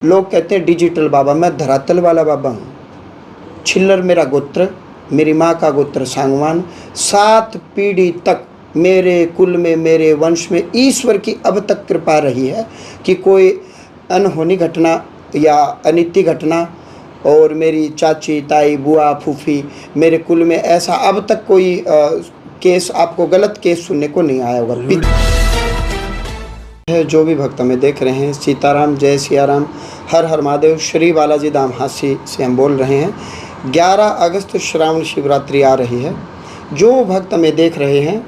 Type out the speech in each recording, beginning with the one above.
लोग कहते हैं डिजिटल बाबा, मैं धरातल वाला बाबा हूँ। छिल्लर मेरा गोत्र, मेरी माँ का गोत्र सांगवान। 7 पीढ़ी तक मेरे कुल में, मेरे वंश में ईश्वर की अब तक कृपा रही है कि कोई अनहोनी घटना या अनित्य घटना, और मेरी चाची, ताई, बुआ, फूफी, मेरे कुल में ऐसा अब तक कोई केस, आपको गलत केस सुनने को नहीं आया होगा। है जो भी भक्त हमें देख रहे हैं, सीताराम, जय सिया राम, हर हर महादेव। श्री बालाजी धाम हासी से हम बोल रहे हैं। 11 अगस्त श्रावण शिवरात्रि आ रही है। जो भक्त हमें देख रहे हैं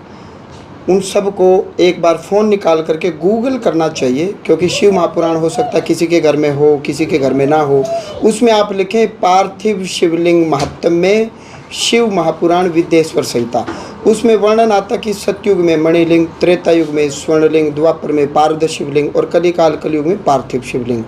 उन सब को एक बार फ़ोन निकाल करके गूगल करना चाहिए, क्योंकि शिव महापुराण हो सकता है किसी के घर में हो, किसी के घर में ना हो। उसमें आप लिखें पार्थिव शिवलिंग महात्म्य में शिव महापुराण विद्येश्वर संहिता। उसमें वर्णन आता कि सतयुग में मणिलिंग, त्रेता युग में स्वर्णलिंग, द्वापर में पारद शिवलिंग और कलिकाल कलयुग में पार्थिव शिवलिंग।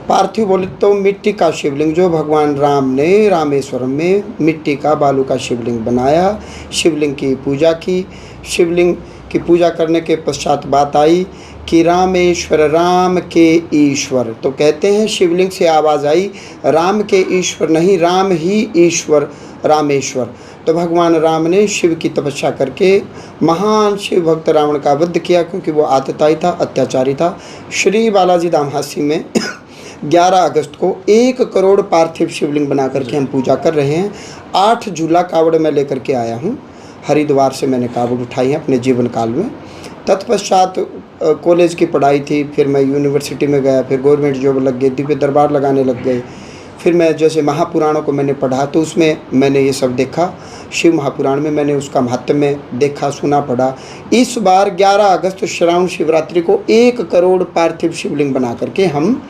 पार्थिव बोले तो मिट्टी का शिवलिंग, जो भगवान राम ने रामेश्वरम में मिट्टी का बालू का शिवलिंग बनाया, शिवलिंग की पूजा की। शिवलिंग की पूजा करने के पश्चात बात आई कि रामेश्वर, राम के ईश्वर। तो कहते हैं शिवलिंग से आवाज़ आई राम के ईश्वर नहीं, राम ही ईश्वर, रामेश्वर। तो भगवान राम ने शिव की तपस्या करके महान शिव भक्त रावण का वध किया, क्योंकि वो आतताई था, अत्याचारी था। श्री बालाजी धाम हासी में 11 अगस्त को 1 करोड़ पार्थिव शिवलिंग बना करके हम पूजा कर रहे हैं। 8 झूला कावड़ मैं लेकर के आया हूँ। हरिद्वार से मैंने कावड़ उठाई है अपने जीवन काल में। तत्पश्चात कॉलेज की पढ़ाई थी, फिर मैं यूनिवर्सिटी में गया, फिर गवर्नमेंट जॉब लग गई, दिव्य दरबार लगाने लग गए। फिर मैं जैसे महापुराणों को मैंने पढ़ा तो उसमें मैंने ये सब देखा। शिव महापुराण में मैंने उसका महत्व देखा, सुना, पढ़ा। इस बार 11 अगस्त श्रावण शिवरात्रि को 1 करोड़ पार्थिव शिवलिंग बना करके हम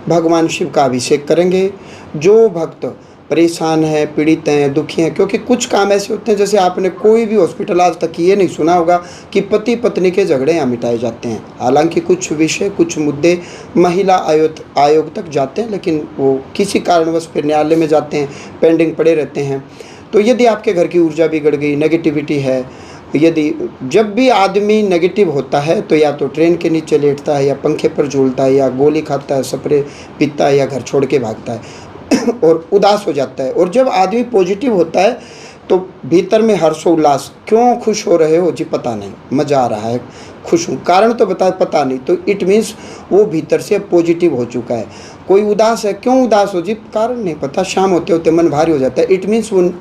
भगवान शिव का अभिषेक करेंगे। जो भक्त परेशान है, पीड़ित हैं, दुखी हैं, क्योंकि कुछ काम ऐसे होते हैं, जैसे आपने कोई भी हॉस्पिटल आज तक ये नहीं सुना होगा कि पति पत्नी के झगड़े यहाँ मिटाए जाते हैं। हालांकि कुछ विषय, कुछ मुद्दे महिला आयोग तक जाते हैं, लेकिन वो किसी कारणवश फिर न्यायालय में जाते हैं, पेंडिंग पड़े रहते हैं। तो यदि आपके घर की ऊर्जा बिगड़ गई, नेगेटिविटी है, यदि जब भी आदमी नेगेटिव होता है तो या तो ट्रेन के नीचे लेटता है, या पंखे पर झूलता है, या गोली खाता है, स्प्रे पीता है, या घर छोड़ के भागता है और उदास हो जाता है। और जब आदमी पॉजिटिव होता है तो भीतर में हर्षोल्लास, क्यों खुश हो रहे हो जी? पता नहीं, मज़ा आ रहा है, खुश हूँ। कारण तो पता नहीं, तो इट मीन्स वो भीतर से पॉजिटिव हो चुका है। कोई उदास है, क्यों उदास हो जी? कारण नहीं पता, शाम होते होते मन भारी हो जाता है। इट मीन्स वो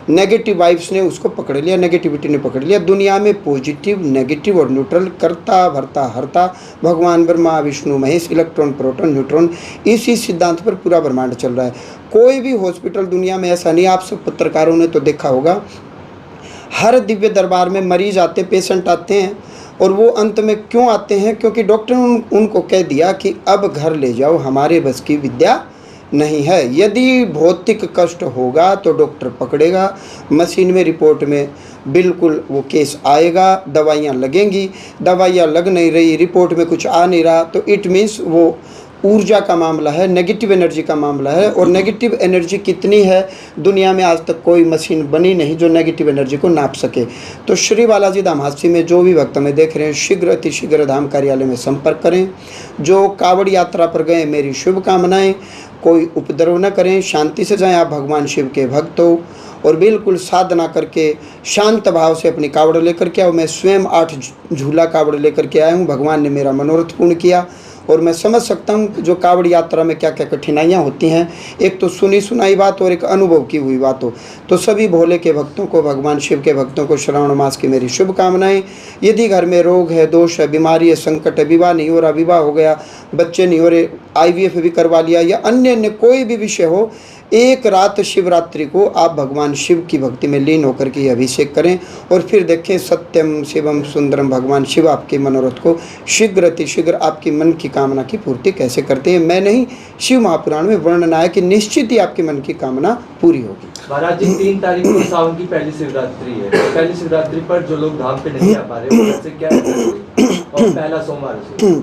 नेगेटिव वाइब्स ने उसको पकड़ लिया, नेगेटिविटी ने पकड़ लिया। दुनिया में पॉजिटिव, नेगेटिव और न्यूट्रल, करता भरता हरता, भगवान Brahma Vishnu Mahesh, electron proton neutron, इसी सिद्धांत पर पूरा ब्रह्मांड चल रहा है। कोई भी हॉस्पिटल दुनिया में ऐसा नहीं, आप सब पत्रकारों ने तो देखा होगा, हर दिव्य दरबार में मरीज आते, पेशेंट आते हैं, और वो अंत में क्यों आते हैं? क्योंकि डॉक्टर ने उनको कह दिया कि अब घर ले जाओ, हमारे बस की विद्या नहीं है। यदि भौतिक कष्ट होगा तो डॉक्टर पकड़ेगा, मशीन में, रिपोर्ट में बिल्कुल वो केस आएगा, दवाइयाँ लगेंगी, दवाइयाँ लग नहीं रही, रिपोर्ट में कुछ आ नहीं रहा, तो इट मीन्स वो ऊर्जा का मामला है, नेगेटिव एनर्जी का मामला है। और नेगेटिव एनर्जी कितनी है, दुनिया में आज तक कोई मशीन बनी नहीं जो नेगेटिव एनर्जी को नाप सके। तो श्री बालाजी धाम हासी में जो भी भक्त हमें देख रहे हैं, शीघ्र अतिशीघ्र धाम कार्यालय में संपर्क करें। जो कावड़ यात्रा पर गए, मेरी शुभकामनाएं। कोई उपद्रव न करें, शांति से जाएं। आप भगवान शिव के भक्त हो और बिल्कुल साधना करके शांत भाव से अपनी कावड़ लेकर के आओ। मैं स्वयं 8 झूला कावड़ लेकर के आया हूँ। भगवान ने मेरा मनोरथ पूर्ण किया, और मैं समझ सकता हूँ जो कावड़ यात्रा में क्या क्या कठिनाइयाँ होती हैं। एक तो सुनी सुनाई बात और एक अनुभव की हुई बात हो। तो सभी भोले के भक्तों को, भगवान शिव के भक्तों को श्रावण मास की मेरी शुभकामनाएं। यदि घर में रोग है, दोष है, बीमारी है, संकट है, विवाह नहीं हो रहा, विवाह हो गया, बच्चे नहीं हो रहे, IVF भी करवा लिया, या अन्य कोई भी विषय हो, एक रात शिवरात्रि को आप भगवान शिव की भक्ति में लीन होकर के अभिषेक करें, और फिर देखें सत्यम शिवम सुंदरम, भगवान शिव आपके मनोरथ को शीघ्र अतिशीघ्र आपकी मन की कामना की पूर्ति कैसे करते हैं। मैं नहीं, शिव महापुराण में वर्णन आया कि निश्चित ही आपके मन की कामना पूरी होगी। महाराज जी, 3 तारीख को सावन की पहली शिवरात्रि है। पहली शिवरात्रि पर जो लोग धाम पे नहीं आ पा रहे, वो कैसे, क्या और पहला सोमवार से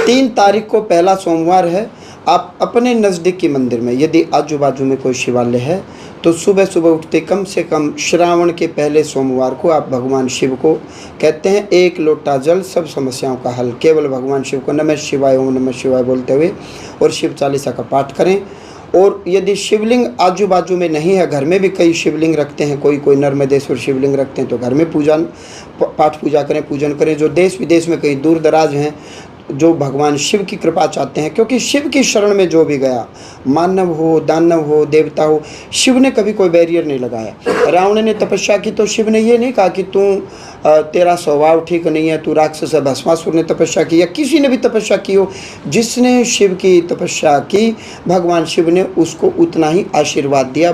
3 तारीख को पहला सोमवार है। आप अपने नज़दीकी मंदिर में, यदि आजू बाजू में कोई शिवालय है तो सुबह सुबह उठते कम से कम श्रावण के पहले सोमवार को आप भगवान शिव को कहते हैं 1 लोटा जल सब समस्याओं का हल, केवल भगवान शिव को नमः शिवाय ओम नमः शिवाय बोलते हुए और शिव चालीसा का पाठ करें। और यदि शिवलिंग आजू बाजू में नहीं है, घर में भी कई शिवलिंग रखते हैं, कोई नर्मदेश्वर शिवलिंग रखते हैं, तो घर में पाठ पूजा करें, पूजन करें। जो देश विदेश में कहीं दूर दराज हैं, जो भगवान शिव की कृपा चाहते हैं, क्योंकि शिव की शरण में जो भी गया, मानव हो दानव हो देवता हो, शिव ने कभी कोई बैरियर नहीं लगाया। रावण ने तपस्या की तो शिव ने ये नहीं कहा कि तेरा स्वभाव ठीक नहीं है, तू राक्षस है। भस्मासुर ने तपस्या की या किसी ने भी तपस्या की हो, जिसने शिव की तपस्या की, भगवान शिव ने उसको उतना ही आशीर्वाद दिया,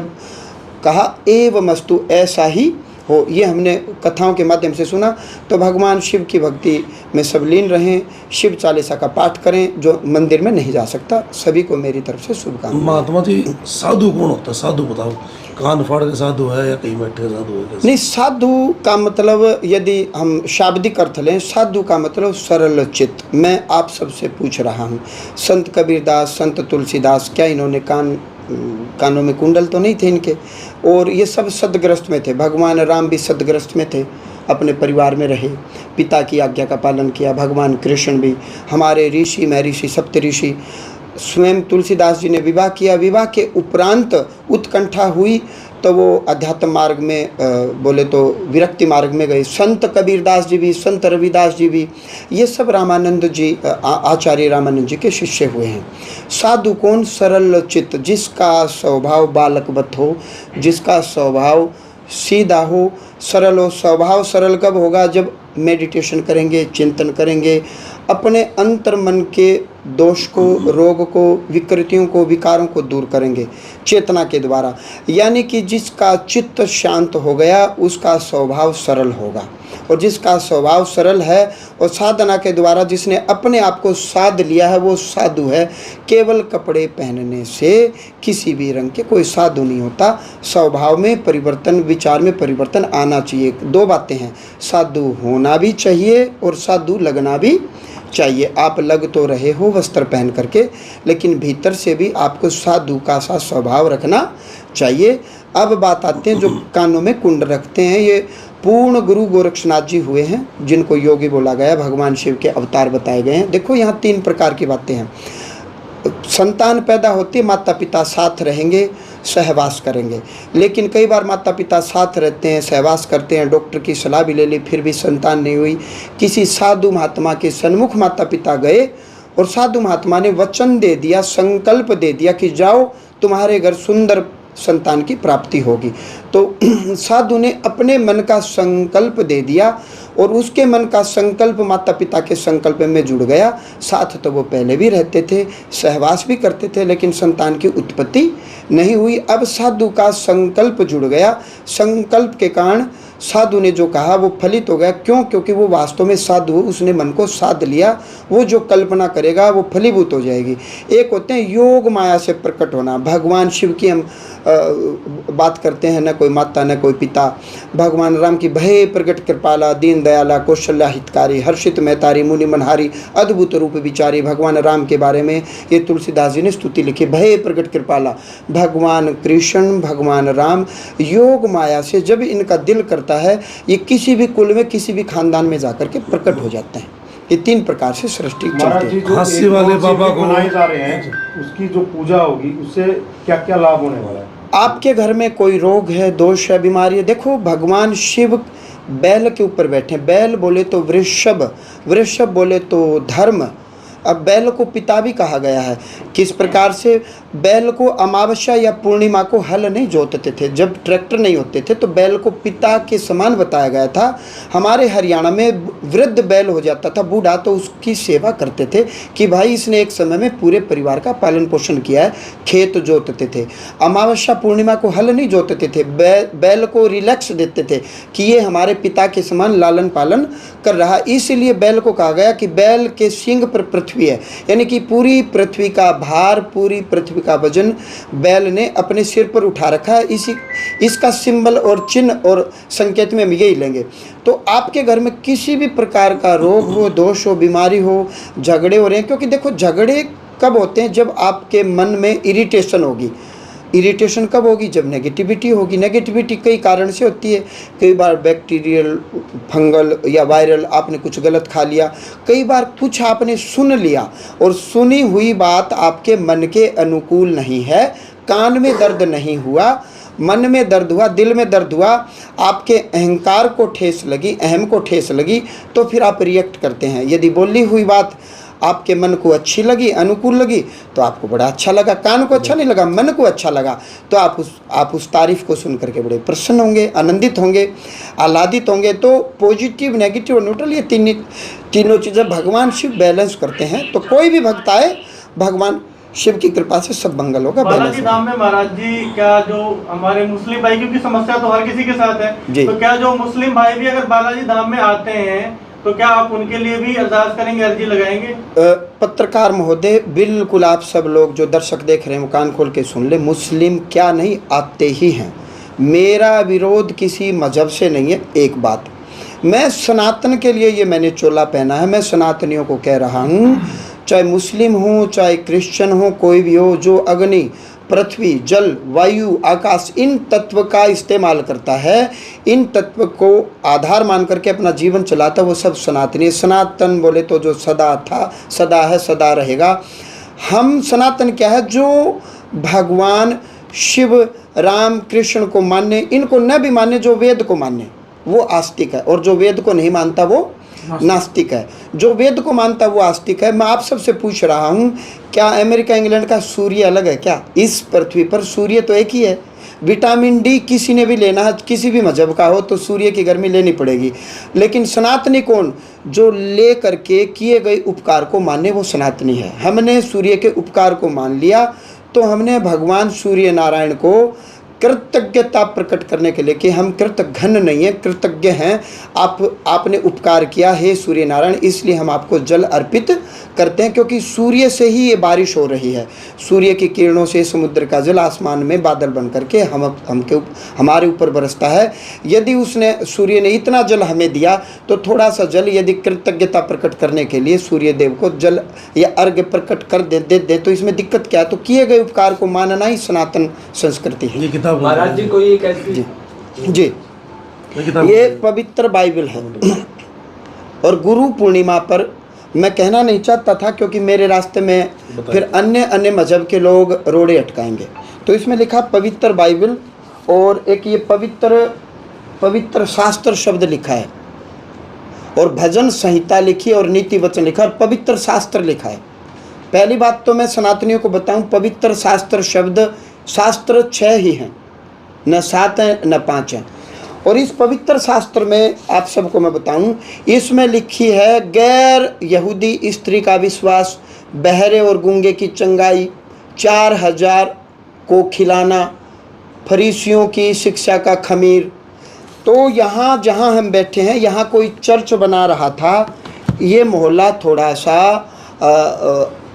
कहा एवमस्तु, ऐसा ही हो। ये हमने कथाओं के माध्यम से सुना। तो भगवान शिव की भक्ति में सब लीन रहें, शिव चालीसा का पाठ करें। जो मंदिर में नहीं जा सकता, सभी को मेरी तरफ से शुभकामनाएं। महात्मा जी, साधु कौन होता है? साधु बताओ, कान फाड़ के साधु है या कहीं बैठे साधु है? कैसे? नहीं, साधु का मतलब यदि हम शाब्दिक अर्थ लें, साधु का मतलब सरल चित्त। मैं आप सबसे पूछ रहा हूँ, संत कबीरदास, संत तुलसीदास, क्या इन्होंने कानों में कुंडल तो नहीं थे इनके? और ये सब सदग्रस्त में थे। भगवान राम भी सदग्रस्त में थे, अपने परिवार में रहे, पिता की आज्ञा का पालन किया। भगवान कृष्ण भी, हमारे ऋषि महर्षि सप्तऋषि, स्वयं तुलसीदास जी ने विवाह किया। विवाह के उपरांत उत्कंठा हुई तो वो अध्यात्म मार्ग में बोले तो विरक्ति मार्ग में गए। संत कबीरदास जी भी, संत रविदास जी भी, ये सब रामानंद जी, आचार्य रामानंद जी के शिष्य हुए हैं। साधु कौन? सरल चित्त, जिसका स्वभाव बालकवत हो, जिसका स्वभाव सीधा हो, सरल हो। स्वभाव सरल कब होगा? जब मेडिटेशन करेंगे, चिंतन करेंगे, अपने अंतर मन के दोष को, रोग को, विकृतियों को, विकारों को दूर करेंगे चेतना के द्वारा। यानी कि जिसका चित्त शांत हो गया, उसका स्वभाव सरल होगा। और जिसका स्वभाव सरल है और साधना के द्वारा जिसने अपने आप को साध लिया है, वो साधु है। केवल कपड़े पहनने से किसी भी रंग के कोई साधु नहीं होता। स्वभाव में परिवर्तन, विचार में परिवर्तन आना चाहिए। 2 बातें हैं, साधु होना भी चाहिए और साधु लगना भी चाहिए। आप लग तो रहे हो वस्त्र पहन करके, लेकिन भीतर से भी आपको साधु का सा स्वभाव रखना चाहिए। अब बात आते हैं जो कानों में कुंड रखते हैं। ये पूर्ण गुरु गोरक्षनाथ जी हुए हैं, जिनको योगी बोला गया, भगवान शिव के अवतार बताए गए हैं। देखो, यहाँ 3 प्रकार की बातें हैं। संतान पैदा होती है, माता पिता साथ रहेंगे, सहवास करेंगे। लेकिन कई बार माता पिता साथ रहते हैं, सहवास करते हैं, डॉक्टर की सलाह भी ले ली, फिर भी संतान नहीं हुई। किसी साधु महात्मा के सन्मुख माता पिता गए और साधु महात्मा ने वचन दे दिया, संकल्प दे दिया कि जाओ, तुम्हारे घर सुंदर संतान की प्राप्ति होगी। तो साधु ने अपने मन का संकल्प दे दिया और उसके मन का संकल्प माता पिता के संकल्प में जुड़ गया। साथ तो वो पहले भी रहते थे, सहवास भी करते थे, लेकिन संतान की उत्पत्ति नहीं हुई। अब साधु का संकल्प जुड़ गया। संकल्प के कारण साधु ने जो कहा वो फलित हो गया। क्यों? क्योंकि वो वास्तव में साधु, उसने मन को साध लिया। वो जो कल्पना करेगा वो फलीभूत हो जाएगी। एक होते हैं योग माया से प्रकट होना। भगवान शिव की हम बात करते हैं, न कोई माता न कोई पिता। भगवान राम की भय प्रकट कृपाला, दीन दयाला, कौशल्या हितकारी, हर्षित महतारी, मुनि मनहारी, अद्भुत रूप विचारी। भगवान राम के बारे में ये तुलसीदास जी ने स्तुति लिखी, भय प्रकट कृपाला। भगवान कृष्ण, भगवान राम योग माया से जब इनका दिल करता है, ये किसी भी कुल में, किसी भी खानदान में जाकर के प्रकट हो जाते हैं। ये 3 प्रकार से सृष्टि चलती है। हास्य वाले बाबा को बनाए जा रहे हैं, उसकी जो पूजा होगी उससे क्या क्या लाभ होने वाला है? आपके घर में कोई रोग है, दोष है, बीमारी है, देखो भगवान शिव बैल के ऊपर बैठे। बैल बोले तो वृषभ, वृषभ बोले तो धर्म। अब बैल को पिता भी कहा गया है। किस प्रकार से? बैल को अमावस्या या पूर्णिमा को हल नहीं जोतते थे, जब ट्रैक्टर नहीं होते थे, तो बैल को पिता के समान बताया गया था। हमारे हरियाणा में वृद्ध बैल हो जाता था, बूढ़ा, तो उसकी सेवा करते थे कि भाई इसने एक समय में पूरे परिवार का पालन पोषण किया है। खेत जोतते थे। अमावस्या पूर्णिमा को हल नहीं जोतते थे, बैल को रिलैक्स देते थे कि ये हमारे पिता के समान लालन पालन कर रहा। इसलिए बैल को कहा गया कि बैल के सींग पर पृथ्वी है, यानी कि पूरी पृथ्वी का भार, पूरी पृथ्वी का वजन बैल ने अपने सिर पर उठा रखा है। इसका सिंबल और चिन्ह और संकेत में हम यही लेंगे। तो आपके घर में किसी भी प्रकार का रोग हो, दोष हो, बीमारी हो, झगड़े हो रहे हैं, क्योंकि देखो झगड़े कब होते हैं? जब आपके मन में इरिटेशन होगी। इरिटेशन कब होगी? जब नेगेटिविटी होगी। नेगेटिविटी कई कारण से होती है, कई बार बैक्टीरियल, फंगल या वायरल, आपने कुछ गलत खा लिया, कई बार कुछ आपने सुन लिया और सुनी हुई बात आपके मन के अनुकूल नहीं है, कान में दर्द नहीं हुआ, मन में दर्द हुआ, दिल में दर्द हुआ, आपके अहंकार को ठेस लगी, अहम को ठेस लगी, तो फिर आप रिएक्ट करते हैं। यदि बोली हुई बात आपके मन को अच्छी लगी, अनुकूल लगी, तो आपको बड़ा अच्छा लगा, कान को अच्छा नहीं लगा, मन को अच्छा लगा, तो आप उस तारीफ़ को सुन करके बड़े प्रसन्न होंगे, आनंदित होंगे, आह्लादित होंगे। तो पॉजिटिव, नेगेटिव और न्यूट्रल, ये तीनों चीज़ें भगवान शिव बैलेंस करते हैं। तो कोई भी भक्त आए, भगवान शिव की कृपा से सब मंगल होगा, बैलेंस बालाजी होगा। धाम में महाराज जी, क्या जो हमारे मुस्लिम भाई, क्योंकि समस्या तो हर किसी के साथ जी। है, तो क्या जो मुस्लिम भाई भी अगर बालाजी धाम में आते हैं तो क्या आप उनके लिए भी अरदास करेंगे, अर्जी लगाएंगे? पत्रकार महोदय, बिल्कुल आप सब लोग जो दर्शक देख रहे हैं, कान खोल के सुन ले, मुस्लिम क्या नहीं आते ही हैं। मेरा विरोध किसी मजहब से नहीं है। एक बात, मैं सनातन के लिए ये मैंने चोला पहना है, मैं सनातनियों को कह रहा हूँ, चाहे मुस्लिम हो, चाहे क्रिश्चियन हो, कोई भी हो, जो अग्नि, पृथ्वी, जल, वायु, आकाश, इन तत्व का इस्तेमाल करता है, इन तत्व को आधार मान करके अपना जीवन चलाता है, वो सब सनातनी। सनातन बोले तो जो सदा था, सदा है, सदा रहेगा। हम सनातन क्या है? जो भगवान शिव, राम, कृष्ण को माने, इनको न भी माने, जो वेद को माने वो आस्तिक है, और जो वेद को नहीं मानता वो नास्तिक है। जो वेद को मानता वो आस्तिक है। मैं आप सबसे पूछ रहा हूँ, क्या अमेरिका इंग्लैंड का सूर्य अलग है क्या? इस पृथ्वी पर सूर्य तो एक ही है। विटामिन डी किसी ने भी लेना है, किसी भी मजहब का हो, तो सूर्य की गर्मी लेनी पड़ेगी। लेकिन सनातनी कौन? जो ले करके किए गए उपकार को माने, वो सनातनी है। हमने सूर्य के उपकार को मान लिया, तो हमने भगवान सूर्य नारायण को कृतज्ञता प्रकट करने के लिए कि हम कृतघ्न नहीं है, कृतज्ञ हैं, आपने उपकार किया है सूर्य नारायण, इसलिए हम आपको जल अर्पित करते हैं। क्योंकि सूर्य से ही ये बारिश हो रही है, सूर्य की किरणों से समुद्र का जल आसमान में बादल बन करके हमारे ऊपर बरसता है। यदि सूर्य ने इतना जल हमें दिया, तो थोड़ा सा जल यदि कृतज्ञता प्रकट करने के लिए सूर्य देव को जल या अर्घ्य प्रकट कर दे तो इसमें दिक्कत क्या है? तो किए गए उपकार को मानना ही सनातन संस्कृति है। ये किताब महाराज जी, कोई एक ऐसी जी, ये पवित्र बाइबल है। और गुरु पूर्णिमा पर मैं कहना नहीं चाहता था, क्योंकि मेरे रास्ते में फिर अन्य मजहब के लोग रोड़े अटकाएंगे। तो इसमें लिखा पवित्र बाइबल, और एक ये पवित्र शास्त्र शब्द लिखा है, और भजन संहिता लिखी, और नीति वचन लिखा, और पवित्र शास्त्र लिखा है। पहली बात तो मैं सनातनियों को बताऊं, पवित्र शास्त्र शब्द, शास्त्र 6 ही हैं, न 7 हैं न 5 हैं। और इस पवित्र शास्त्र में आप सबको मैं बताऊं, इसमें लिखी है गैर यहूदी स्त्री का विश्वास, बहरे और गूंगे की चंगाई, 4000 को खिलाना, फरीसियों की शिक्षा का खमीर। तो यहाँ जहाँ हम बैठे हैं, यहाँ कोई चर्च बना रहा था। ये मोहल्ला थोड़ा सा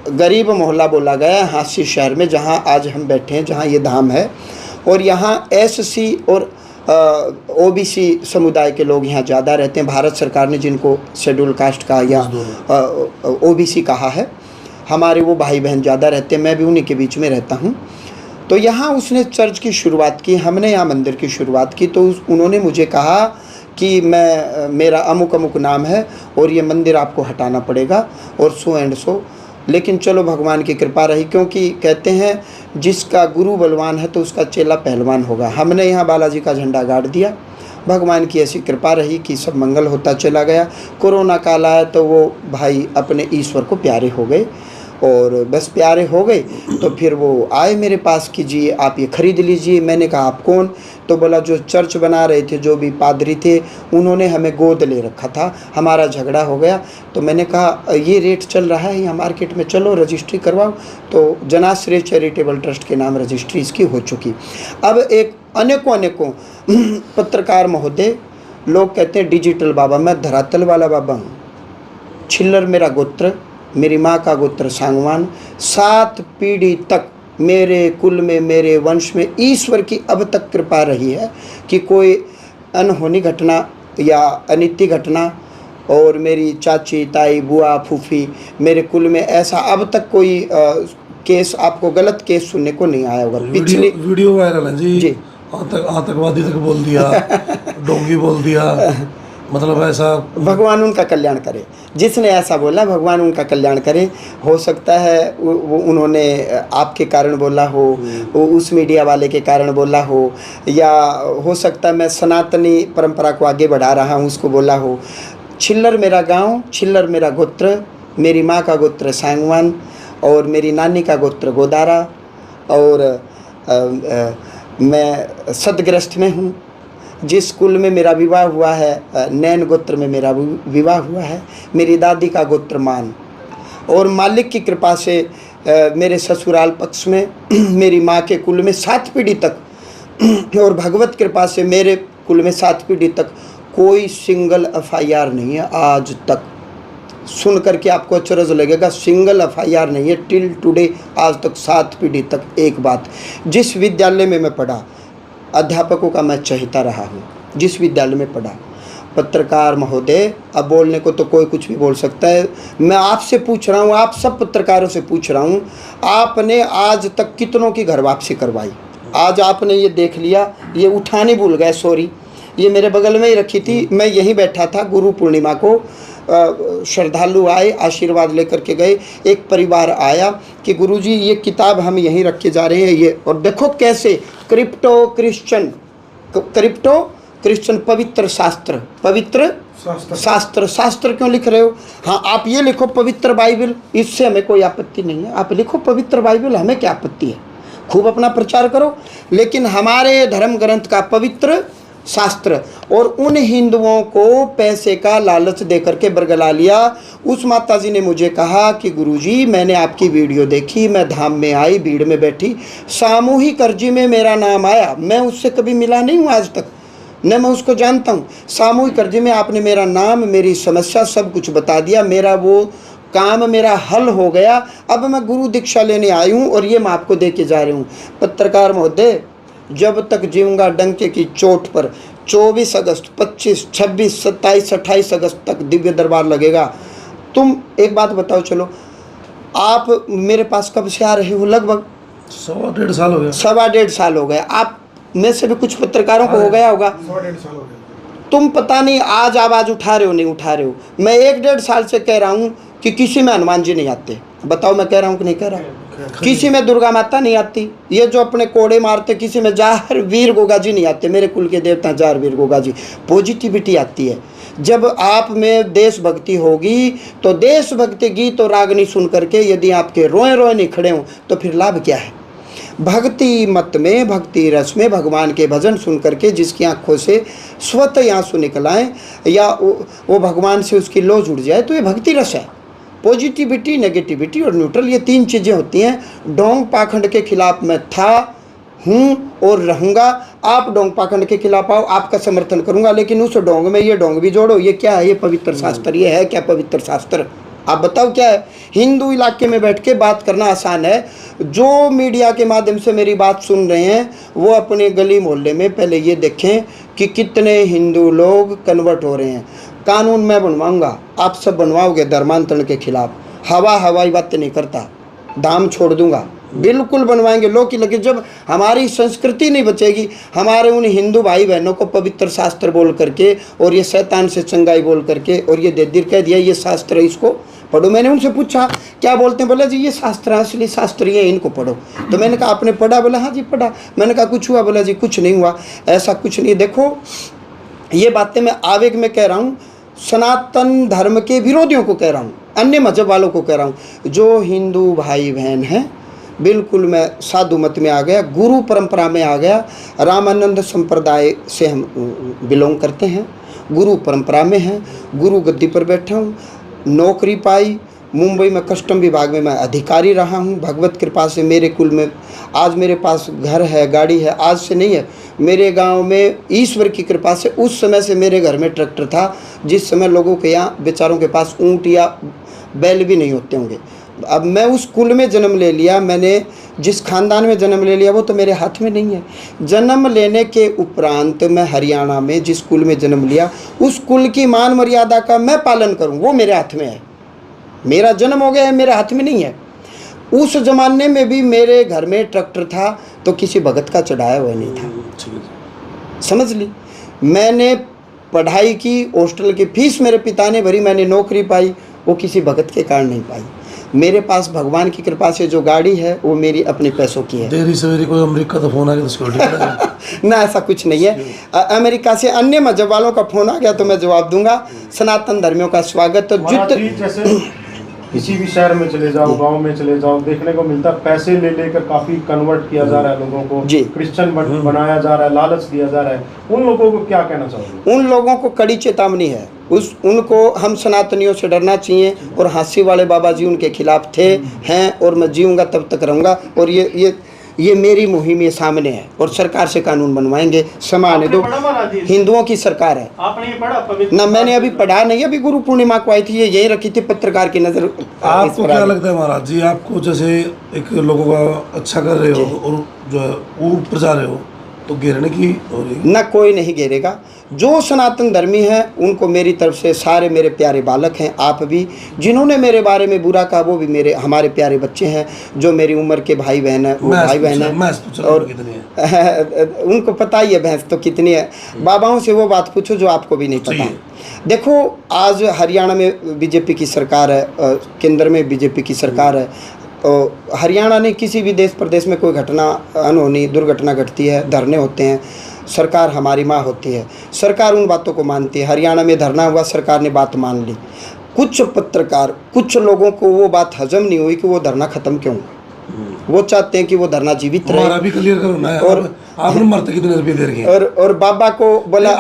गरीब मोहल्ला बोला गया है हांसी शहर में, जहाँ आज हम बैठे हैं, जहाँ ये धाम है। और यहाँ SC और OBC समुदाय के लोग यहाँ ज़्यादा रहते हैं। भारत सरकार ने जिनको शेड्यूल कास्ट का या OBC कहा है, हमारे वो भाई बहन ज़्यादा रहते हैं, मैं भी उन्हीं के बीच में रहता हूँ। तो यहाँ उसने चर्च की शुरुआत की, हमने यहाँ मंदिर की शुरुआत की। तो उन्होंने मुझे कहा कि मेरा अमुक अमुक नाम है और ये मंदिर आपको हटाना पड़ेगा, और सो एंड सो। लेकिन चलो भगवान की कृपा रही, क्योंकि कहते हैं जिसका गुरु बलवान है तो उसका चेला पहलवान होगा। हमने यहाँ बालाजी का झंडा गाड़ दिया, भगवान की ऐसी कृपा रही कि सब मंगल होता चला गया। कोरोना काल आया तो वो भाई अपने ईश्वर को प्यारे हो गए, और बस प्यारे हो गए तो फिर वो आए मेरे पास कि जी आप ये ख़रीद लीजिए। मैंने कहा आप कौन? तो बोला जो चर्च बना रहे थे, जो भी पादरी थे, उन्होंने हमें गोद ले रखा था, हमारा झगड़ा हो गया। तो मैंने कहा ये रेट चल रहा है यहाँ मार्केट में, चलो रजिस्ट्री करवाओ। तो जनाश्रय चैरिटेबल ट्रस्ट के नाम रजिस्ट्री इसकी हो चुकी। अब एक अनेकों पत्रकार महोदय लोग कहते हैं डिजिटल बाबा, मैं धरातल वाला बाबा हूँ। छिल्लर मेरा गोत्र, मेरी माँ का गोत्र सांगवान, 7 पीढ़ी तक मेरे कुल में, मेरे वंश में ईश्वर की अब तक कृपा रही है कि कोई अनहोनी घटना या अनित्य घटना, और मेरी चाची, ताई, बुआ, फूफी, मेरे कुल में ऐसा अब तक कोई केस, आपको गलत केस सुनने को नहीं आया होगा। पिछली वीडियो वायरल है जी, जी। आतंकवादी तक बोल दिया, डोंगी बोल दिया, मतलब ऐसा। भगवान उनका कल्याण करे, जिसने ऐसा बोला भगवान उनका कल्याण करे। हो सकता है वो उन्होंने आपके कारण बोला हो, वो उस मीडिया वाले के कारण बोला हो, या हो सकता है मैं सनातनी परंपरा को आगे बढ़ा रहा हूँ उसको बोला हो। छिल्लर मेरा गांव, छिल्लर मेरा गोत्र, मेरी माँ का गोत्र सांगवान और मेरी नानी का गोत्र गोदारा, और मैं सदग्रस्त में हूँ। जिस कुल में मेरा विवाह हुआ है, नैन गोत्र में मेरा विवाह हुआ है। मेरी दादी का गोत्र मान, और मालिक की कृपा से मेरे ससुराल पक्ष में मेरी माँ के कुल में 7 पीढ़ी तक, और भगवत कृपा से मेरे कुल में 7 पीढ़ी तक कोई सिंगल FIR नहीं है आज तक। सुन करके आपको अचरज लगेगा, सिंगल FIR नहीं है टिल टुडे, आज तक 7 पीढ़ी तक। एक बात, जिस विद्यालय में मैं पढ़ा, अध्यापकों का मैं चहेता रहा हूँ, जिस विद्यालय में पढ़ा। पत्रकार महोदय, अब बोलने को तो कोई कुछ भी बोल सकता है, मैं आपसे पूछ रहा हूँ, आप सब पत्रकारों से पूछ रहा हूँ, आपने आज तक कितनों की घर वापसी करवाई? आज आपने ये देख लिया, ये उठाने भूल गए, सॉरी, ये मेरे बगल में ही रखी थी, मैं यहीं बैठा था। गुरु पूर्णिमा को श्रद्धालु आए, आशीर्वाद लेकर के गए। एक परिवार आया कि गुरुजी ये किताब हम यहीं रख के जा रहे हैं, ये, और देखो कैसे क्रिप्टो क्रिश्चियन पवित्र शास्त्र, पवित्र शास्त्र क्यों लिख रहे हो? हाँ, आप ये लिखो पवित्र बाइबल, इससे हमें कोई आपत्ति नहीं है। आप लिखो पवित्र बाइबल, हमें क्या आपत्ति है, खूब अपना प्रचार करो। लेकिन हमारे धर्म ग्रंथ का पवित्र शास्त्र, और उन हिंदुओं को पैसे का लालच दे करके बरगला लिया। उस माताजी ने मुझे कहा कि गुरुजी मैंने आपकी वीडियो देखी, मैं धाम में आई, भीड़ में बैठी, सामूहिक अर्जी में मेरा नाम आया। मैं उससे कभी मिला नहीं हूँ आज तक, न मैं उसको जानता हूँ। सामूहिक अर्जी में आपने मेरा नाम, मेरी समस्या सब कुछ बता दिया, मेरा वो काम मेरा हल हो गया। अब मैं गुरु दीक्षा लेने आई हूँ और ये मैं आपको दे के जा रही हूँ। पत्रकार महोदय, जब तक जीऊँगा डंके की चोट पर 24 अगस्त, 25, 26, 27, 28 अगस्त तक दिव्य दरबार लगेगा। तुम एक बात बताओ, चलो आप मेरे पास कब से आ रहे हो? लगभग 1.5 साल हो गया। 1.5 साल हो गया। आप में से भी कुछ पत्रकारों को हो गया होगा। 1.5 साल हो गया। तुम पता नहीं आज आवाज़ उठा रहे हो नहीं उठा रहे हो। मैं 1.5 साल से कह रहा हूँ कि किसी में हनुमान जी नहीं आते। बताओ मैं कह रहा हूँ कि नहीं कह रहा? किसी में दुर्गा माता नहीं आती। ये जो अपने कोड़े मारते, किसी में जार वीर गोगा जी नहीं आते। मेरे कुल के देवता जार वीर गोगा जी। पॉजिटिविटी आती है जब आप में देशभक्ति होगी। तो देशभक्ति गीत और रागनी सुन करके यदि आपके रोए रोए नहीं खड़े हों तो फिर लाभ क्या है? भक्ति मत में, भक्ति रस में भगवान के भजन सुन करके जिसकी आंखों से स्वतः आंसू निकल आए या वो भगवान से उसकी लो जुड़ जाए, तो ये भक्ति रस है। पॉजिटिविटी, नेगेटिविटी और न्यूट्रल, ये 3 चीज़ें होती हैं। डोंग पाखंड के खिलाफ मैं था, हूँ और रहूँगा। आप डोंग पाखंड के खिलाफ आओ, आपका समर्थन करूँगा, लेकिन उस डोंग में ये डोंग भी जोड़ो। ये क्या है? ये पवित्र शास्त्र। ये है क्या पवित्र शास्त्र? आप बताओ क्या है? हिंदू इलाके में बैठ के बात करना आसान है। जो मीडिया के माध्यम से मेरी बात सुन रहे हैं वो अपने गली मोहल्ले में पहले ये देखें कि कितने हिंदू लोग कन्वर्ट हो रहे हैं। कानून मैं बनवाऊंगा, आप सब बनवाओगे धर्मांतरण के खिलाफ। हवाई बातें नहीं करता, दाम छोड़ दूंगा, बिल्कुल बनवाएंगे लोग की। लेकिन जब हमारी संस्कृति नहीं बचेगी, हमारे उन हिंदू भाई बहनों को पवित्र शास्त्र बोल करके और ये शैतान से चंगाई बोल करके और ये देर कह दिया ये शास्त्र है, इसको पढ़ो। मैंने उनसे पूछा क्या बोलते हैं? बोला जी ये शास्त्र है, असली शास्त्र ये, इनको पढ़ो। तो मैंने कहा आपने पढ़ा? बोला हाँ जी पढ़ा। मैंने कहा कुछ हुआ? बोला जी कुछ नहीं हुआ, ऐसा कुछ नहीं। देखो ये बातें मैं आवेग में कह रहा हूँ, सनातन धर्म के विरोधियों को कह रहा हूँ, अन्य मजहब वालों को कह रहा हूँ। जो हिंदू भाई बहन हैं, बिल्कुल मैं साधु मत में आ गया, गुरु परंपरा में आ गया। रामानंद संप्रदाय से हम बिलोंग करते हैं, गुरु परंपरा में हैं, गुरु गद्दी पर बैठा हूँ, नौकरी पाई। मुंबई में कस्टम विभाग में मैं अधिकारी रहा हूँ। भगवत कृपा से मेरे कुल में आज मेरे पास घर है, गाड़ी है। आज से नहीं है, मेरे गांव में ईश्वर की कृपा से उस समय से मेरे घर में ट्रैक्टर था, जिस समय लोगों के यहाँ बेचारों के पास ऊँट या बैल भी नहीं होते होंगे। अब मैं उस कुल में जन्म ले लिया, मैंने जिस खानदान में जन्म ले लिया वो तो मेरे हाथ में नहीं है। जन्म लेने के उपरांत मैं हरियाणा में जिस कुल में जन्म लिया, उस कुल की मान मर्यादा का मैं पालन करूं, वो मेरे हाथ में है। मेरा जन्म हो गया है, मेरे हाथ में नहीं है। उस ज़माने में भी मेरे घर में ट्रैक्टर था तो किसी भगत का चढ़ाया हुआ नहीं था, ठीक है। समझ ली। मैंने पढ़ाई की, हॉस्टल की फीस मेरे पिता ने भरी, मैंने नौकरी पाई, वो किसी भगत के कारण नहीं पाई। मेरे पास भगवान की कृपा से जो गाड़ी है वो मेरी अपने पैसों की है। देरी सवेरी कोई अमेरिका का फोन आ गया तो सिक्योरिटी ना, ऐसा कुछ नहीं है। अमेरिका से अन्य मजहब वालों का फोन आ गया तो मैं जवाब दूंगा। सनातन धर्मियों का स्वागत। तो महाराज जी, जैसे किसी भी शहर में चले जाओ, गांव में चले जाओ, देखने को मिलता है पैसे ले लेकर काफी कन्वर्ट किया जा रहा है लोगों को, जी। क्रिश्चियन बनाया जा रहा है, लालच दिया जा रहा है। उन लोगों को क्या कहना चाहोगे? उन लोगों को कड़ी चेतावनी है। उनको हम सनातनियों से डरना चाहिए। और हांसी वाले बाबा जी उनके खिलाफ थे, हैं, और मैं जीऊँगा तब तक रहूँगा। और ये मेरी मुहिम ये सामने है और सरकार से कानून बनवाएंगे। समान दो, हिंदुओं की सरकार है। आपने ये पढ़ा पवित्र? ना, मैंने अभी पढ़ा नहीं, अभी गुरु पूर्णिमा को आई थी, ये यही रखी थी, पत्रकार की नजर। आपको क्या लगता है महाराज जी, आपको जैसे एक लोगों का अच्छा कर रहे हो और जो है ऊपर जा रहे हो तो घेरने की हो रही? ना, कोई नहीं घेरेगा। जो सनातन धर्मी है उनको मेरी तरफ से सारे मेरे प्यारे बालक हैं। आप भी जिन्होंने मेरे बारे में बुरा कहा वो भी हमारे प्यारे बच्चे हैं। जो मेरी उम्र के भाई बहन है वो भाई बहन है, और उनको पता ही है भैंस तो कितनी है। बाबाओं से वो बात पूछो जो आपको भी नहीं पता। देखो, आज हरियाणा में बीजेपी की सरकार है, केंद्र में बीजेपी की सरकार है। हरियाणा नहीं, किसी भी देश प्रदेश में कोई घटना अनहोनी दुर्घटना घटती है, धरने होते हैं, सरकार हमारी माँ होती है। सरकार उन बातों को मानती है। हरियाणा में धरना हुआ, सरकार ने बात मान ली। कुछ पत्रकार, कुछ लोगों को वो बात हजम नहीं हुई कि वो धरना खत्म क्यों हुआ। वो चाहते हैं कि वो धरना जीवित रहे। हमारा भी क्लियर करो ना। और आपने मरते कितने रुपये दे रखे? और बाबा को बोला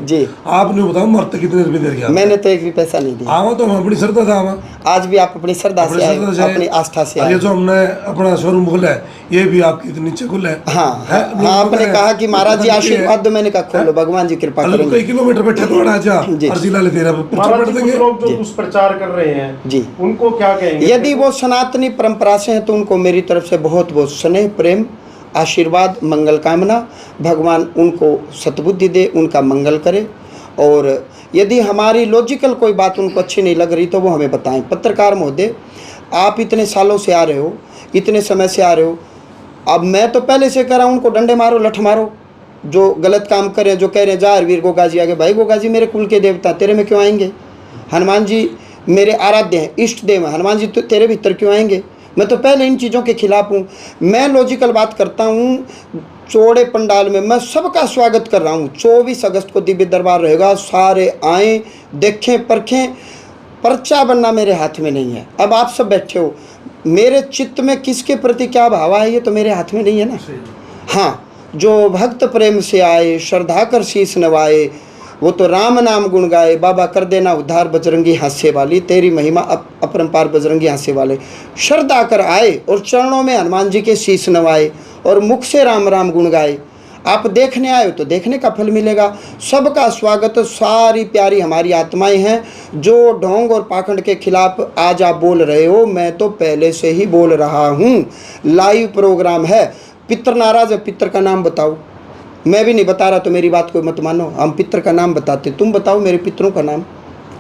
जी, आपने बताओ मरते कितने रुपये दे रखे? मैंने तो एक भी पैसा नहीं दिया। आवा तो हम अपनी श्रद्धा था। आवा आज भी आप अपनी श्रद्धा से आए, अपनी आस्था से आए। ये जो हमने अपना शोरूम खोला है ये भी आपकी इतने नीचे खुला है। हाँ, आपने कहा कि महाराज जी आशीर्वाद दो, मैंने कहा खोलो, भगवान जी कृपा करेंगे। कई किलोमीटर बैठे तो जिला ले तेरा लोग जो दुष्प्रचार कर रहे हैं जी, उनको क्या कहेंगे? यदि वो सनातनी परंपरा से हैं तो उनको मेरी तरफ से बहुत बहुत स्नेह, प्रेम, आशीर्वाद, मंगल कामना। भगवान उनको सद्बुद्धि दे, उनका मंगल करे। और यदि हमारी लॉजिकल कोई बात उनको अच्छी नहीं लग रही तो वो हमें बताएं। पत्रकार महोदय, आप इतने सालों से आ रहे हो, इतने समय से आ रहे हो, अब मैं तो पहले से कह रहा हूँ उनको डंडे मारो, लठ मारो। जो गलत काम करें, जो कह रहे हैं जा वीर गोगा जी आगे, भाई गोगा जी मेरे कुल के देवता, तेरे में क्यों आएंगे? हनुमान जी मेरे आराध्य हैं, इष्ट देव हैं, हनुमान जी तो तेरे भीतर क्यों आएंगे? मैं तो पहले इन चीज़ों के खिलाफ हूँ। मैं लॉजिकल बात करता हूँ। चौड़े पंडाल में मैं सबका स्वागत कर रहा हूँ। 24 अगस्त को दिव्य दरबार रहेगा, सारे आएँ, देखें, परखें। पर्चा बनना मेरे हाथ में नहीं है। अब आप सब बैठे हो, मेरे चित्त में किसके प्रति क्या भाव है ये तो मेरे हाथ में नहीं है ना। हाँ, जो भक्त प्रेम से आए, श्रद्धा कर शीश नवाए, वो तो राम नाम गुण गाए। बाबा कर देना उद्धार बजरंगी हास्य वाली, तेरी महिमा अपरंपार बजरंगी हास्य वाले। श्रद्धा कर आए और चरणों में हनुमान जी के शीश नवाए और मुख से राम राम गुण गाए। आप देखने आए हो तो देखने का फल मिलेगा। सबका स्वागत। सारी प्यारी हमारी आत्माएं हैं। जो ढोंग और पाखंड के खिलाफ आज आप बोल रहे हो, मैं तो पहले से ही बोल रहा हूँ। लाइव प्रोग्राम है। पितर नाराज है, पितर का नाम बताओ। मैं भी नहीं बता रहा तो मेरी बात कोई मत मानो। हम पितर का नाम बताते, तुम बताओ मेरे पितरों का नाम।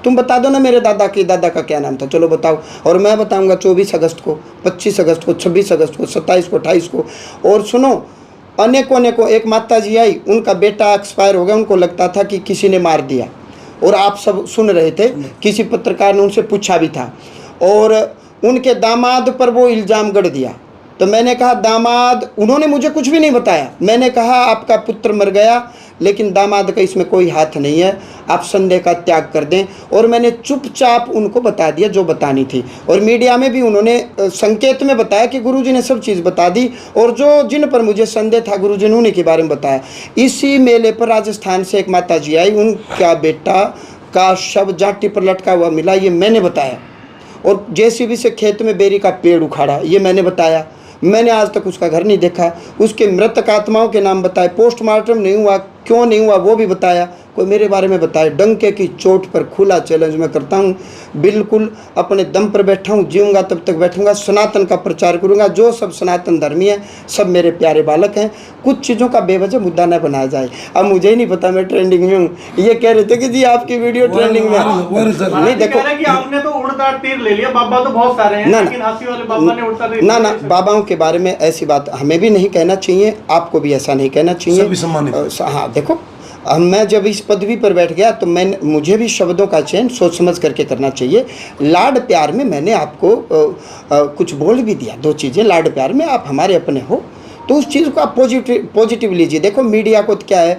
तुम बता दो ना मेरे दादा का क्या नाम था, चलो बताओ। और मैं बताऊंगा 24 अगस्त को, 25 अगस्त को, 26 अगस्त को, 27 को, 28 को। और सुनो, अनेकों एक माता जी आई, उनका बेटा एक्सपायर हो गया, उनको लगता था कि किसी ने मार दिया। और आप सब सुन रहे थे, किसी पत्रकार ने उनसे पूछा भी था, और उनके दामाद पर वो इल्ज़ाम गढ़ दिया। तो मैंने कहा दामाद, उन्होंने मुझे कुछ भी नहीं बताया। मैंने कहा आपका पुत्र मर गया, लेकिन दामाद का इसमें कोई हाथ नहीं है, आप संदेह का त्याग कर दें। और मैंने चुपचाप उनको बता दिया जो बतानी थी। और मीडिया में भी उन्होंने संकेत में बताया कि गुरुजी ने सब चीज़ बता दी। और जो जिन पर मुझे संदेह था गुरुजी ने उन्हीं के बारे में बताया। इसी मेले पर राजस्थान से एक माता जी आई, उनका बेटा का शव जाटी पर लटका हुआ मिला, ये मैंने बताया। और जेसीबी से खेत में बेरी का पेड़ उखाड़ा, ये मैंने बताया। मैंने आज तक उसका घर नहीं देखा। उसके मृतक आत्माओं के नाम बताए। पोस्टमार्टम नहीं हुआ, क्यों नहीं हुआ वो भी बताया। कोई मेरे बारे में बताए। डंके की चोट पर खुला चैलेंज मैं करता हूँ। बिल्कुल अपने दम पर बैठा हूँ, जीऊँगा तब तक बैठूँगा, सनातन का प्रचार करूँगा। जो सब सनातन धर्मी है सब मेरे प्यारे बालक हैं। कुछ चीज़ों का बेवजह मुद्दा न बनाया जाए। अब मुझे ही नहीं पता, मैं ट्रेंडिंग में हूँ। ये कह रहे थे कि जी आपकी वीडियो ट्रेंडिंग में नहीं। देखो, आपने तो उड़द उड़ता तीर ले लिया, बाबा तो बहुत सारे हैं, ना, लेकिन अस्सी वाले बाबा ने उड़ता तीर ना ले ना, लिया। बाबाओं के बारे में ऐसी बात हमें भी नहीं कहना चाहिए, आपको भी ऐसा नहीं कहना चाहिए। सभी सम्मानित हैं। हाँ देखो, मैं जब इस पदवी पर बैठ गया तो मुझे भी शब्दों का चयन सोच समझ करके करना चाहिए। लाड प्यार में मैंने आपको कुछ बोल भी दिया, 2 चीज़ें। लाड प्यार में आप हमारे अपने हो, तो उस चीज़ को आप पॉजिटिव लीजिए। देखो मीडिया को तो क्या है,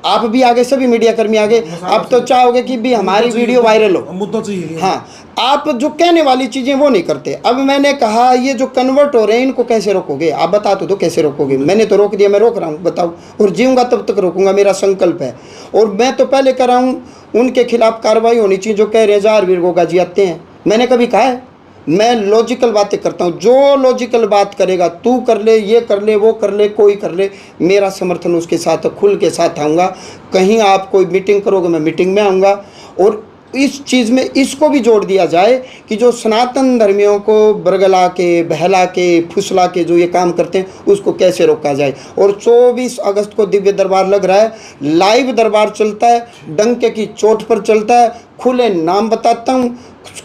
आप भी आगे, सभी मीडिया कर्मी आगे, आप तो चाहोगे कि भी हमारी वीडियो वायरल हो। मुद्दा चाहिए। हाँ, आप जो कहने वाली चीज़ें वो नहीं करते। अब मैंने कहा ये जो कन्वर्ट हो रहे हैं इनको कैसे रोकोगे, आप बता तो दो कैसे रोकोगे। मैंने तो रोक दिया, मैं रोक रहा हूँ, बताओ। और जीऊँगा तब तक रोकूंगा, मेरा संकल्प है। और मैं तो पहले कर रहा हूँ, उनके खिलाफ कार्रवाई होनी चाहिए जो कह रहे हैं जार वीर गोगा जी आते हैं। मैंने कभी कहा है? मैं लॉजिकल बातें करता हूँ, जो लॉजिकल बात करेगा, तू कर ले, ये कर ले, वो कर ले, कोई कर ले, मेरा समर्थन उसके साथ, खुल के साथ आऊँगा। कहीं आप कोई मीटिंग करोगे, मैं मीटिंग में आऊँगा। और इस चीज़ में इसको भी जोड़ दिया जाए कि जो सनातन धर्मियों को बरगला के, बहला के, फुसला के जो ये काम करते हैं उसको कैसे रोका जाए। और 24 अगस्त को दिव्य दरबार लग रहा है, लाइव दरबार चलता है, डंके की चोट पर चलता है, खुले नाम बताता हूँ,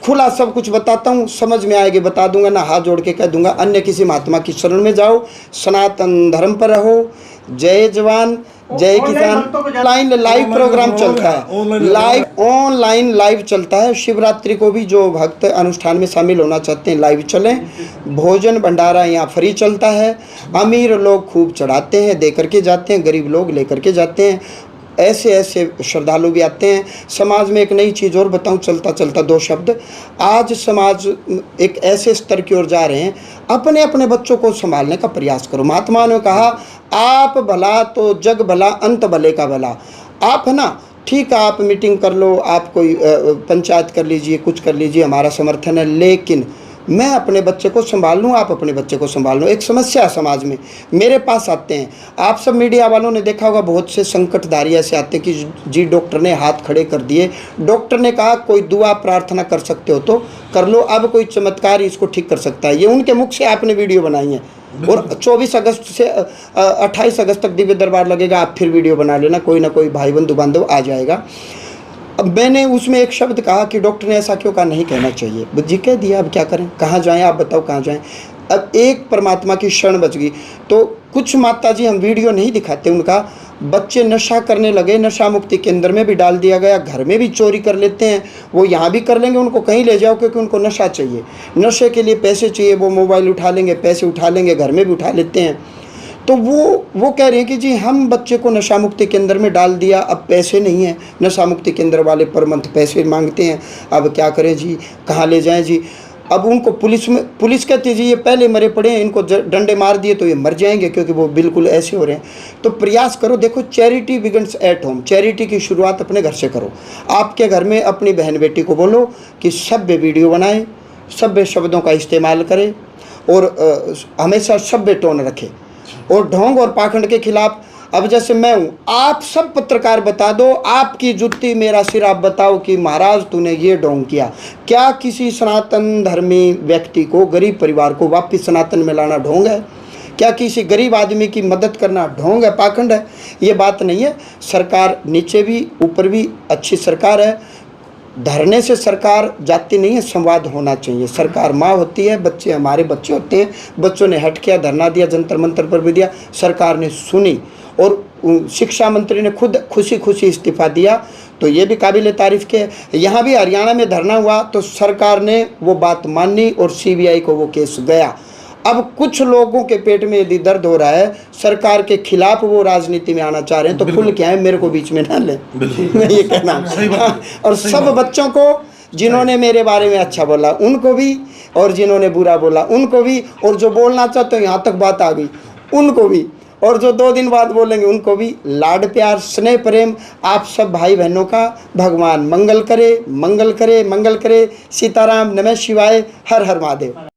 खुला सब कुछ बताता हूँ, समझ में आएगी बता दूंगा, ना हाथ जोड़ के कह दूंगा अन्य किसी महात्मा की शरण में जाओ, सनातन धर्म पर रहो। जय जवान जय किसान। लाइव प्रोग्राम चलता है, ऑनलाइन लाइव चलता है। शिवरात्रि को भी जो भक्त अनुष्ठान में शामिल होना चाहते हैं लाइव चलें। भोजन भंडारा यहाँ फ्री चलता है। अमीर लोग खूब चढ़ाते हैं, दे करके जाते हैं, गरीब लोग लेकर के जाते हैं। ऐसे ऐसे श्रद्धालु भी आते हैं। समाज में एक नई चीज़ और बताऊं, चलता चलता 2 शब्द। आज समाज एक ऐसे स्तर की ओर जा रहे हैं, अपने अपने बच्चों को संभालने का प्रयास करो। महात्मा ने कहा, आप भला तो जग भला, अंत भले का भला। आप है ना, ठीक है, आप मीटिंग कर लो, आप कोई पंचायत कर लीजिए, कुछ कर लीजिए, हमारा समर्थन है, लेकिन मैं अपने बच्चे को संभाल लूँ, आप अपने बच्चे को संभाल लो। एक समस्या है समाज में, मेरे पास आते हैं, आप सब मीडिया वालों ने देखा होगा, बहुत से संकटधारी ऐसे आते हैं कि जी डॉक्टर ने हाथ खड़े कर दिए, डॉक्टर ने कहा कोई दुआ प्रार्थना कर सकते हो तो कर लो, अब कोई चमत्कार इसको ठीक कर सकता है। ये उनके मुख से आपने वीडियो बनाई है। और 24 अगस्त से 28 अगस्त तक दिव्य दरबार लगेगा, आप फिर वीडियो बना लेना, कोई ना कोई भाई बंधु बांधव आ जाएगा। अब मैंने उसमें एक शब्द कहा कि डॉक्टर ने ऐसा क्यों कहा, नहीं कहना चाहिए जी, कह दिया, अब क्या करें, कहाँ जाएं, आप बताओ कहाँ जाएं। अब एक परमात्मा की शरण बच गई। तो कुछ माता जी हम वीडियो नहीं दिखाते, उनका बच्चे नशा करने लगे, नशा मुक्ति केंद्र में भी डाल दिया गया, घर में भी चोरी कर लेते हैं, वो यहाँ भी कर लेंगे, उनको कहीं ले जाओ क्योंकि उनको नशा चाहिए, नशे के लिए पैसे चाहिए, वो मोबाइल उठा लेंगे, पैसे उठा लेंगे, घर में भी उठा लेते हैं। तो वो कह रहे हैं कि जी हम बच्चे को नशा मुक्ति केंद्र में डाल दिया, अब पैसे नहीं हैं, नशा मुक्ति केंद्र वाले पर मंथ पैसे मांगते हैं, अब क्या करें जी, कहाँ ले जाएं जी। अब उनको पुलिस कहती है जी ये पहले मरे पड़े हैं, इनको डंडे मार दिए तो ये मर जाएंगे, क्योंकि वो बिल्कुल ऐसे हो रहे हैं। तो प्रयास करो, देखो charity begins at home, charity की शुरुआत अपने घर से करो। आपके घर में अपनी बहन बेटी को बोलो कि सभ्य वीडियो बनाएं, सभ्य शब्दों का इस्तेमाल करें और हमेशा सभ्य टोन रखें, और ढोंग और पाखंड के खिलाफ। अब जैसे मैं हूँ, आप सब पत्रकार बता दो, आपकी जुत्ती मेरा सिर, आप बताओ कि महाराज तूने ये ढोंग किया। क्या किसी सनातन धर्मी व्यक्ति को, गरीब परिवार को वापस सनातन में लाना ढोंग है? क्या किसी गरीब आदमी की मदद करना ढोंग है, पाखंड है? ये बात नहीं है। सरकार नीचे भी ऊपर भी अच्छी सरकार है। धरने से सरकार जाती नहीं है, संवाद होना चाहिए। सरकार माँ होती है, बच्चे हमारे बच्चे होते हैं। बच्चों ने हट किया, धरना दिया, जंतर मंतर पर भी दिया, सरकार ने सुनी, और शिक्षा मंत्री ने खुद खुशी खुशी इस्तीफा दिया, तो ये भी काबिल तारीफ़ के। यहाँ भी हरियाणा में धरना हुआ तो सरकार ने वो बात मानी और सीबीआई को वो केस गया। अब कुछ लोगों के पेट में यदि दर्द हो रहा है, सरकार के खिलाफ वो राजनीति में आना चाह रहे हैं, तो खुल के आए, मेरे को बीच में ना लें। मैं ये कहना। और सब बच्चों को जिन्होंने मेरे बारे में अच्छा बोला उनको भी, और जिन्होंने बुरा बोला उनको भी, और जो बोलना चाहते हो यहाँ तक बात आ गई उनको भी, और जो 2 दिन बाद बोलेंगे उनको भी। लाड प्यार स्नेह प्रेम आप सब भाई बहनों का। भगवान मंगल करे, मंगल करे, मंगल करे। सीताराम, नमः शिवाय, हर हर महादेव।